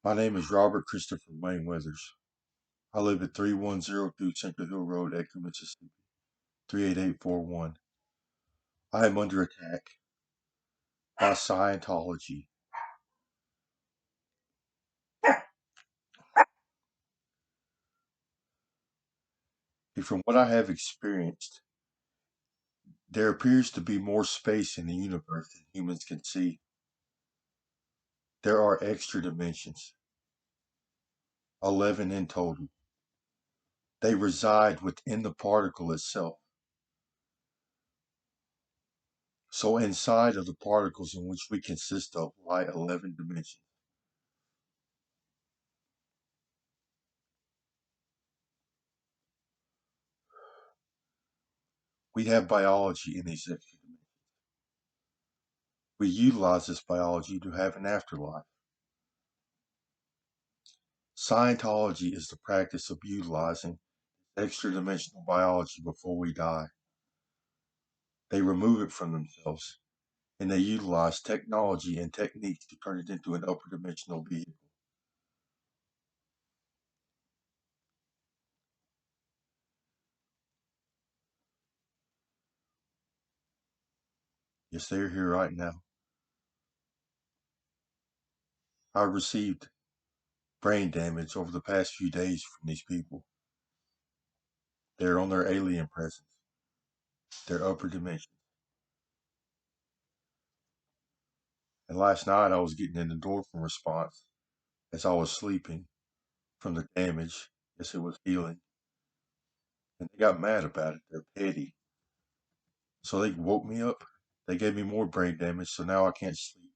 My name is Robert Christopher Wayne Weathers. I live at 3102 Central Hill Road, Edgar, Mississippi, 38841. I am under attack by Scientology. And from what I have experienced, there appears to be more space in the universe than humans can see. There are extra dimensions, 11 in total. They reside within the particle itself. So inside of the particles in which we consist of lie 11 dimensions. We have biology in these extra dimensions. We utilize this biology to have an afterlife. Scientology is the practice of utilizing extra-dimensional biology before we die. They remove it from themselves, and they utilize technology and techniques to turn it into an upper-dimensional vehicle. Yes, they're here right now. I received brain damage over the past few days from these people. They're on their alien presence, their upper dimension. And last night I was getting an endorphin response as I was sleeping from the damage as it was healing. And they got mad about it. They're petty. So they woke me up. They gave me more brain damage, so now I can't sleep.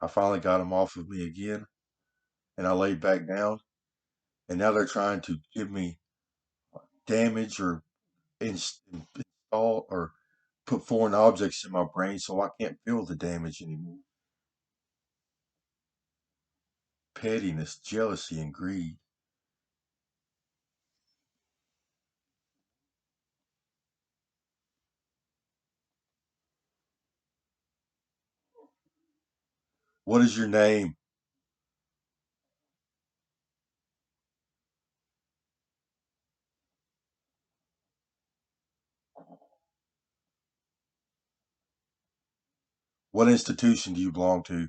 I finally got them off of me again, and I laid back down. And now they're trying to give me damage or install or put foreign objects in my brain so I can't feel the damage anymore. Pettiness, jealousy, and greed. What is your name? What institution do you belong to?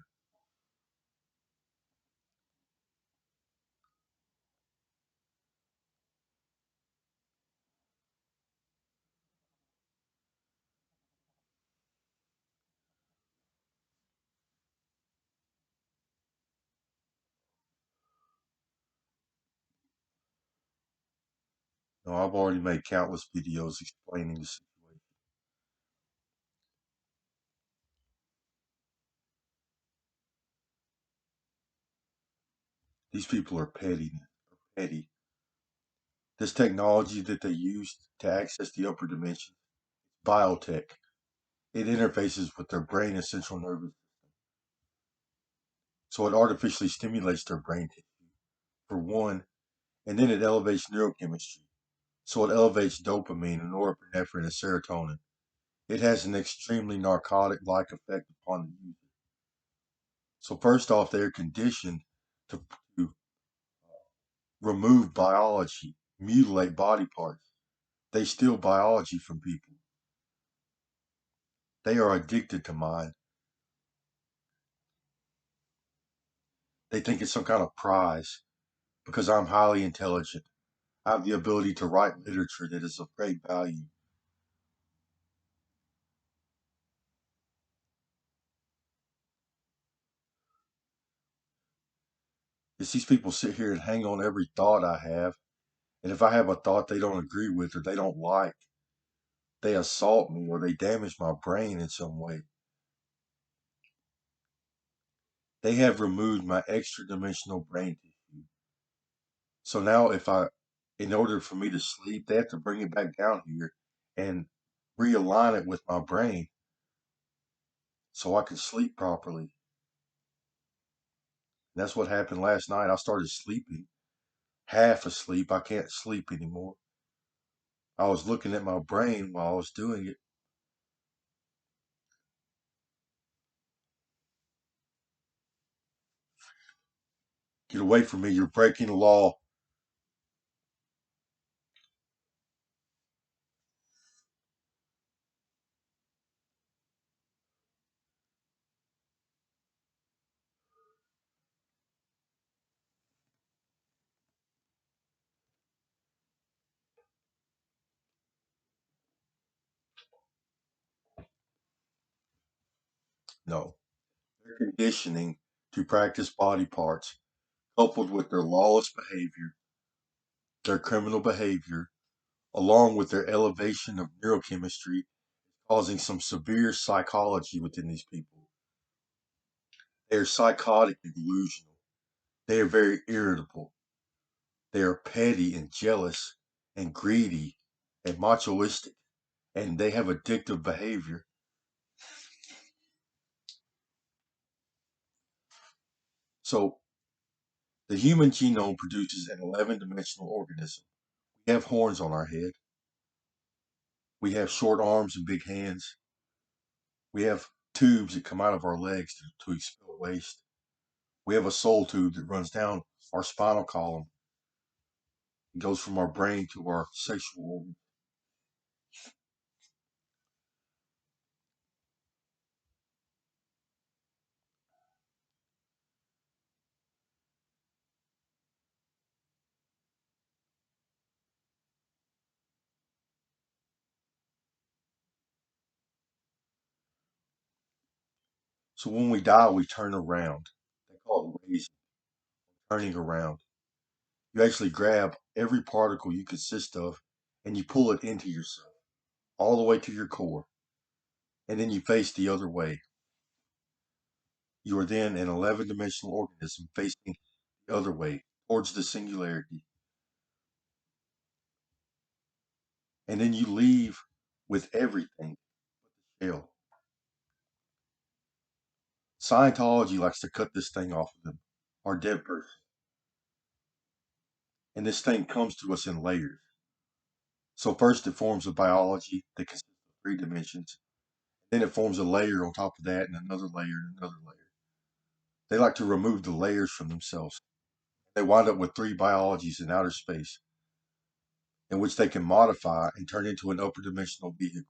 No, I've already made countless videos explaining the situation. These people are petty. This technology that they use to access the upper dimension, biotech, it interfaces with their brain and central nervous system. So it artificially stimulates their brain tissue, for one, and then it elevates neurochemistry. So it elevates dopamine and norepinephrine and serotonin. It has an extremely narcotic-like effect upon the user. So first off, they're conditioned to remove biology, mutilate body parts. They steal biology from people. They are addicted to mind. They think it's some kind of prize because I'm highly intelligent. I have the ability to write literature that is of great value. It's these people sit here and hang on every thought I have. And if I have a thought they don't agree with or they don't like, they assault me or they damage my brain in some way. They have removed my extra dimensional brain tissue. So now in order for me to sleep, they have to bring it back down here and realign it with my brain so I can sleep properly. That's what happened last night. I started sleeping, half asleep. I can't sleep anymore. I was looking at my brain while I was doing it. Get away from me. You're breaking the law. No. Their conditioning to practice body parts, coupled with their lawless behavior, their criminal behavior, along with their elevation of neurochemistry, causing some severe psychology within these people. They are psychotic and delusional. They are very irritable. They are petty and jealous and greedy and machoistic, and they have addictive behavior. So, the human genome produces an 11-dimensional organism. We have horns on our head. We have short arms and big hands. We have tubes that come out of our legs to expel waste. We have a soul tube that runs down our spinal column. It goes from our brain to our sexual organ. So when we die, we turn around. They call it raising, turning around. You actually grab every particle you consist of and you pull it into yourself, all the way to your core. And then you face the other way. You are then an 11-dimensional organism facing the other way, towards the singularity. And then you leave with everything shell. Scientology likes to cut this thing off of them, our dead person. And this thing comes to us in layers. So first it forms a biology that consists of 3 dimensions. Then it forms a layer on top of that and another layer and another layer. They like to remove the layers from themselves. They wind up with 3 biologies in outer space in which they can modify and turn into an upper dimensional vehicle.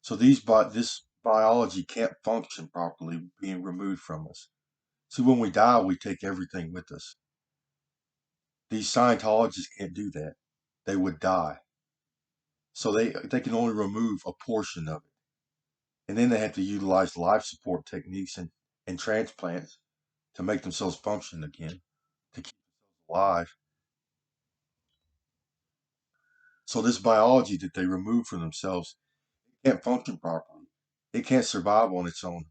So this biology can't function properly being removed from us. See, when we die, we take everything with us. These Scientologists can't do that. They would die. So they can only remove a portion of it. And then they have to utilize life support techniques and transplants to make themselves function again, to keep themselves alive. So this biology that they remove from themselves can't function properly. It can't survive on its own.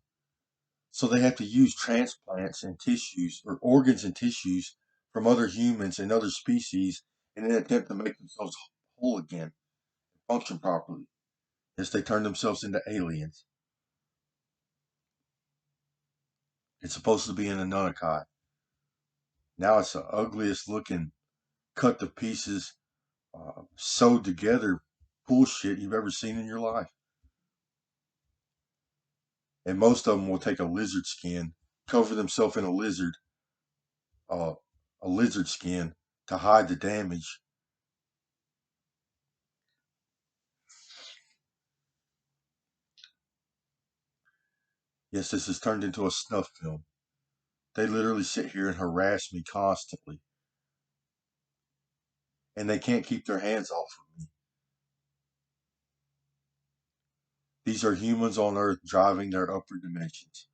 So they have to use transplants and tissues or organs and tissues from other humans and other species in an attempt to make themselves whole again, function properly, as they turn themselves into aliens. It's supposed to be in a Nunnakai. Now it's the ugliest looking, cut to pieces, sewed together bullshit you've ever seen in your life. And most of them will take a lizard skin, cover themselves in uh, a lizard skin to hide the damage. Yes, this has turned into a snuff film. They literally sit here and harass me constantly, and they can't keep their hands off of me. These are humans on Earth driving their upper dimensions.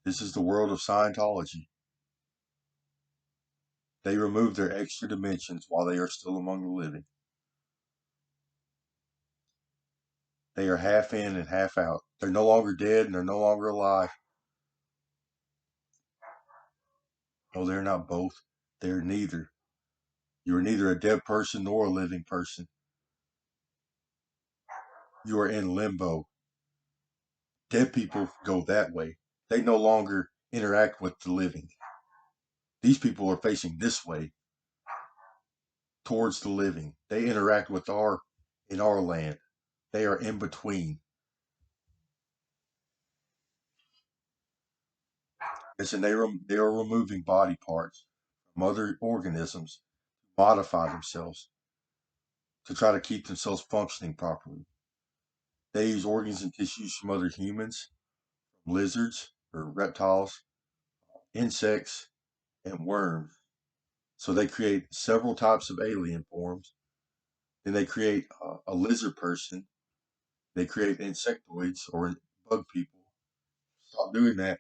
This is the world of Scientology. They remove their extra dimensions while they are still among the living. They are half in and half out. They're no longer dead and they're no longer alive. No, they're not both. They're neither. You are neither a dead person nor a living person. You are in limbo. Dead people go that way. They no longer interact with the living. These people are facing this way. towards the living. They interact with in our land. They are in between. And they are removing body parts from other organisms, modify themselves to try to keep themselves functioning properly. They use organs and tissues from other humans, lizards or reptiles, insects, and worms. So they create several types of alien forms. Then they create a lizard person. They create insectoids or bug people. Stop doing that.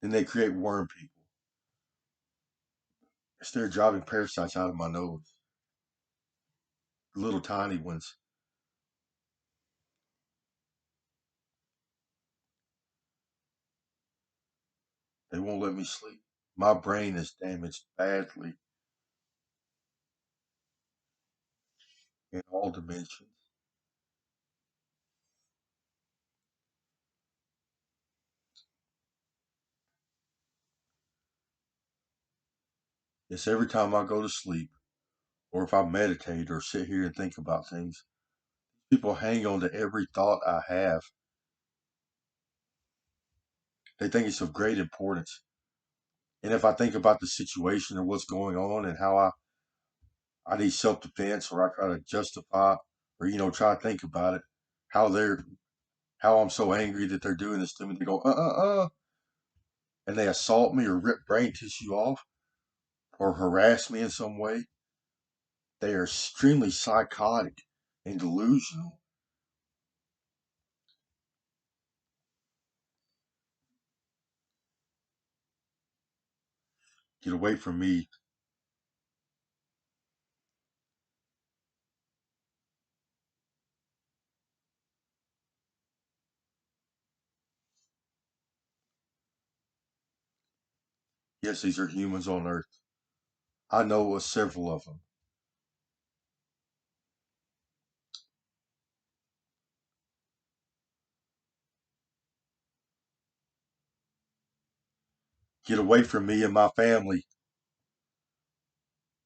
Then they create worm people. They're driving parasites out of my nose. Little tiny ones. They won't let me sleep. My brain is damaged badly in all dimensions. It's every time I go to sleep, or if I meditate or sit here and think about things, people hang on to every thought I have. They think it's of great importance. And if I think about the situation or what's going on and how I need self defense or I try to justify or, try to think about it, how they're, how I'm so angry that they're doing this to me, they go, and they assault me or rip brain tissue off or harass me in some way. They are extremely psychotic and delusional. Get away from me. Yes, these are humans on Earth. I know of several of them. Get away from me and my family.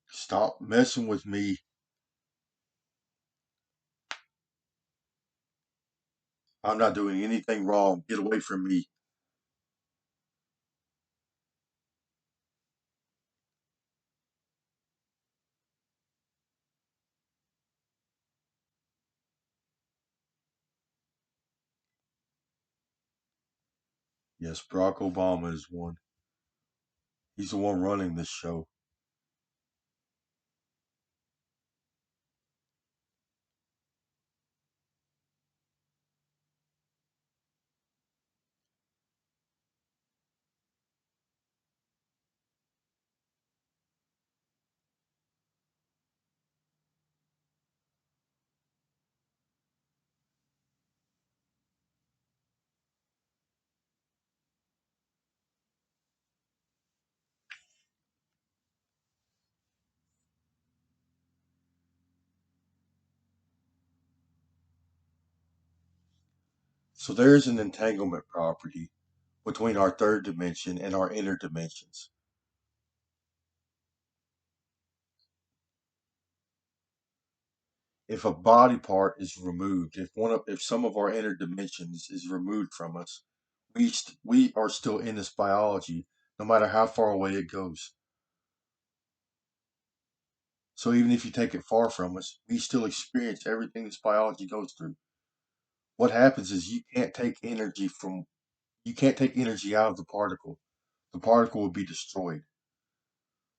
Stop messing with me. I'm not doing anything wrong. Get away from me. Yes, Barack Obama is one. He's the one running this show. So there's an entanglement property between our third dimension and our inner dimensions. If a body part is removed, if some of our inner dimensions is removed from us, we are still in this biology, no matter how far away it goes. So even if you take it far from us, we still experience everything this biology goes through. What happens is you can't take energy out of the particle. The particle will be destroyed.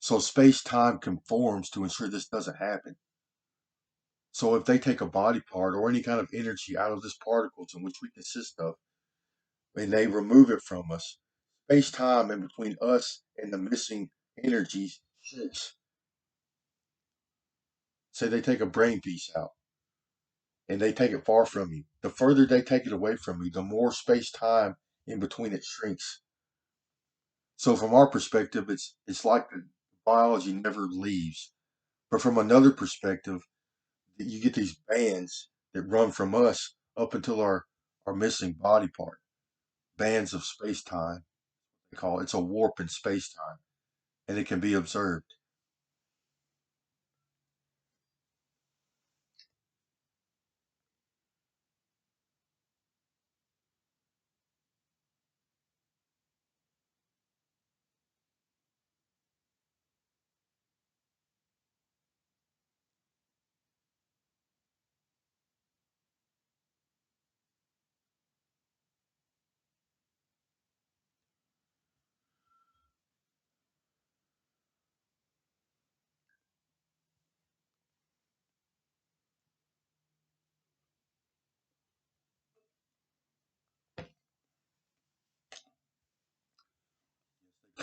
So space-time conforms to ensure this doesn't happen. So if they take a body part or any kind of energy out of this particles in which we consist of, and they remove it from us, space-time in between us and the missing energy shifts. Say they take a brain piece out and they take it far from you. The further they take it away from you, the more space-time in between it shrinks. So from our perspective, it's like the biology never leaves. But from another perspective, you get these bands that run from us up until our missing body part. Bands of space time. They call it. It's a warp in space time, and it can be observed.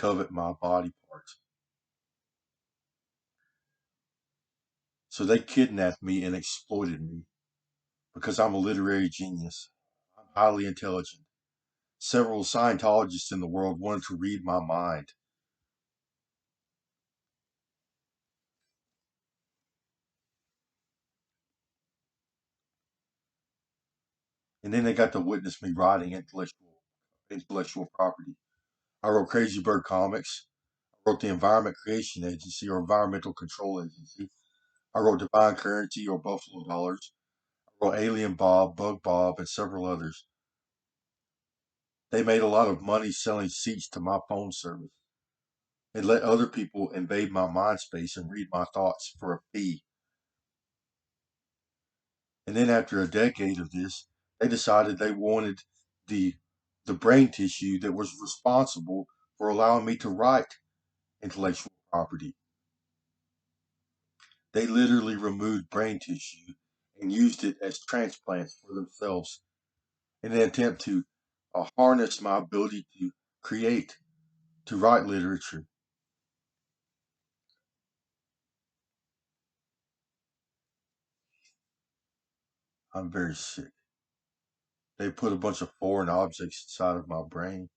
covet my body parts. So they kidnapped me and exploited me because I'm a literary genius. I'm highly intelligent. Several Scientologists in the world wanted to read my mind. And then they got to witness me writing intellectual property. I wrote Crazy Bird Comics. I wrote the Environment Creation Agency or Environmental Control Agency. I wrote Divine Currency or Buffalo Dollars. I wrote Alien Bob, Bug Bob, and several others. They made a lot of money selling seats to my phone service. They let other people invade my mind space and read my thoughts for a fee. And then after a decade of this, they decided they wanted the the brain tissue that was responsible for allowing me to write intellectual property. They literally removed brain tissue and used it as transplants for themselves in an attempt to harness my ability to create, to write literature. I'm very sick. They put a bunch of foreign objects inside of my brain.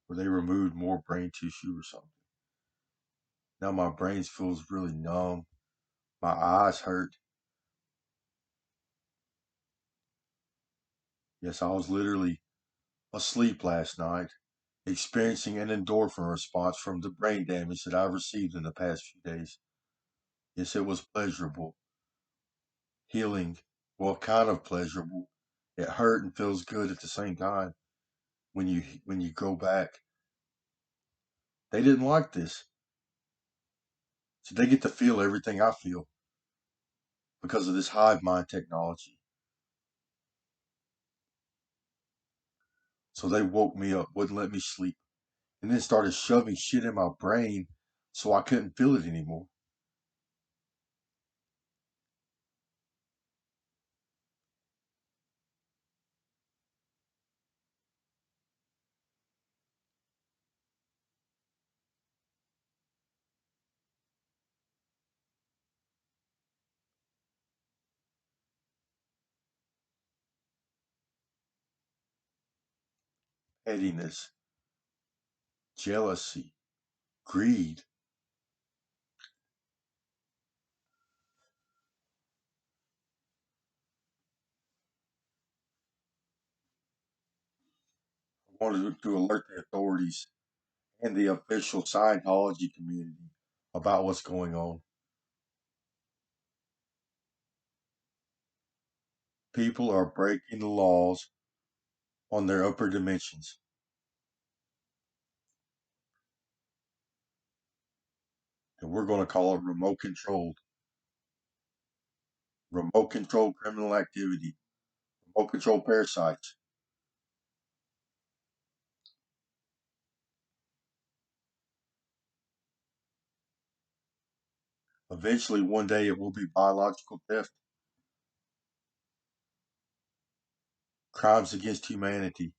Or they removed more brain tissue or something. Now my brain feels really numb. My eyes hurt. Yes, I was literally asleep last night, experiencing an endorphin response from the brain damage that I received in the past few days. Yes, it was pleasurable, healing, well, kind of pleasurable. It hurt and feels good at the same time when you go back. They didn't like this, so they get to feel everything I feel because of this hive mind technology. So they woke me up, wouldn't let me sleep, and then started shoving shit in my brain so I couldn't feel it anymore. Pettiness, jealousy, greed. I wanted to alert the authorities and the official Scientology community about what's going on. People are breaking the laws on their upper dimensions, and we're going to call it remote controlled criminal activity, remote control parasites. Eventually, one day, it will be biological theft, crimes against humanity.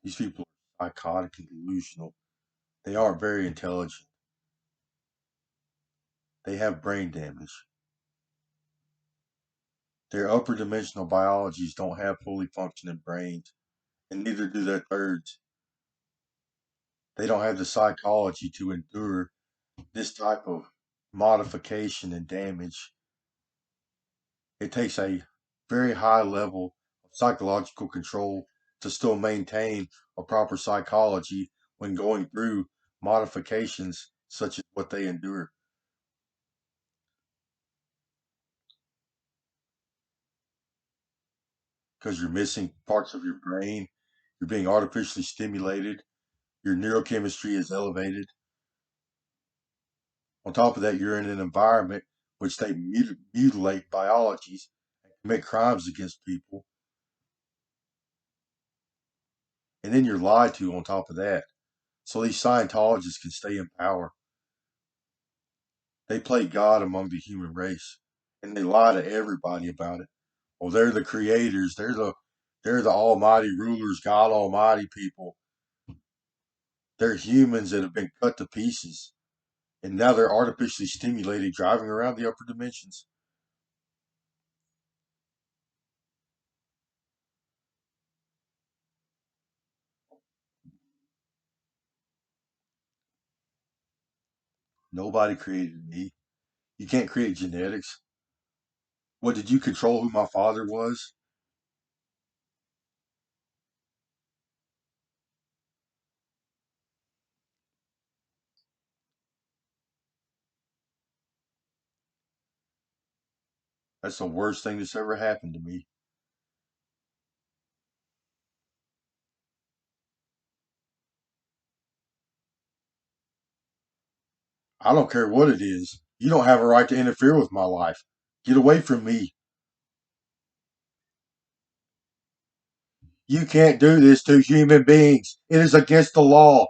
These people are psychotic and delusional. They are very intelligent. They have brain damage. Their upper dimensional biologies don't have fully functioning brains, and neither do their thirds. They don't have the psychology to endure this type of modification and damage. It takes a very high level of psychological control to still maintain a proper psychology when going through modifications such as what they endure. Because you're missing parts of your brain, you're being artificially stimulated, your neurochemistry is elevated. On top of that, you're in an environment which they mutilate biologies and commit crimes against people. And then you're lied to on top of that. So these Scientologists can stay in power. They play God among the human race, and they lie to everybody about it. Well, they're the creators. They're the almighty rulers, God Almighty people. They're humans that have been cut to pieces, and now they're artificially stimulated, driving around the upper dimensions. Nobody created me. You can't create genetics. What, did you control who my father was? That's the worst thing that's ever happened to me. I don't care what it is. You don't have a right to interfere with my life. Get away from me. You can't do this to human beings. It is against the law.